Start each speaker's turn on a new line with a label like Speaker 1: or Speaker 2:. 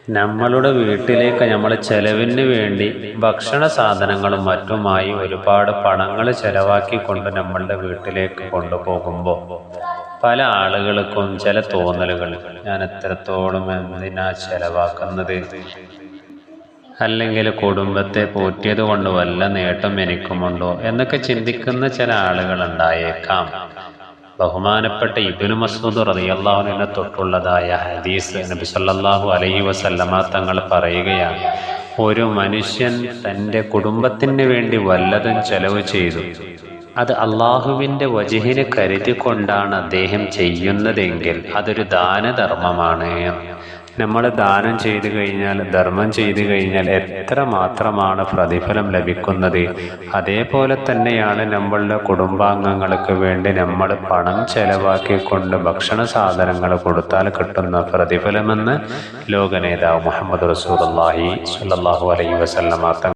Speaker 1: നമ്മളുടെ വീട്ടിലേക്ക് നമ്മൾ ചെലവിന് വേണ്ടി ഭക്ഷണ സാധനങ്ങളും മറ്റുമായി ഒരുപാട് പണങ്ങൾ ചെലവാക്കിക്കൊണ്ട് നമ്മളുടെ വീട്ടിലേക്ക് കൊണ്ടുപോകുമ്പോൾ പല ആളുകൾക്കും ചില തോന്നലുകൾ, ഞാൻ എത്രത്തോളം എന്തിനാ ചെലവാക്കുന്നത്, അല്ലെങ്കിൽ കുടുംബത്തെ പോറ്റിയത് കൊണ്ട് വല്ല നേട്ടം എനിക്കുമുണ്ടോ എന്നൊക്കെ ചിന്തിക്കുന്ന ചില ആളുകൾ ഉണ്ടായേക്കാം. ബഹുമാനപ്പെട്ട ഇബ്നു മസ്ഊദ് റളിയല്ലാഹു അൻഹു തൊട്ടുള്ളതായ ഹദീസ് നബി സല്ലല്ലാഹു അലൈഹി വസല്ലമ തങ്ങൾ പറയുകയാണ്, ഒരു മനുഷ്യൻ തൻ്റെ കുടുംബത്തിന് വേണ്ടി വല്ലതും ചെലവ് ചെയ്തു, അത് അള്ളാഹുവിൻ്റെ വജ്ഹിനെ കരുതിക്കൊണ്ടാണ് അദ്ദേഹം ചെയ്യുന്നതെങ്കിൽ അതൊരു ദാനധർമ്മമാണ്. നമ്മൾ ദാനം ചെയ്തു കഴിഞ്ഞാൽ, ധർമ്മം ചെയ്തു കഴിഞ്ഞാൽ എത്ര മാത്രമാണ് പ്രതിഫലം ലഭിക്കുന്നത്. അതേപോലെ തന്നെയാണ് നമ്മളുടെ കുടുംബാംഗങ്ങൾക്ക് വേണ്ടി നമ്മൾ പണം ചെലവാക്കിക്കൊണ്ട് ഭക്ഷണ സാധനങ്ങൾ കൊടുത്താൽ കിട്ടുന്ന പ്രതിഫലമെന്ന് ലോക നേതാവ് മുഹമ്മദ് റസൂലുള്ളാഹി സ്വല്ലല്ലാഹു അലൈഹി വസല്ലമ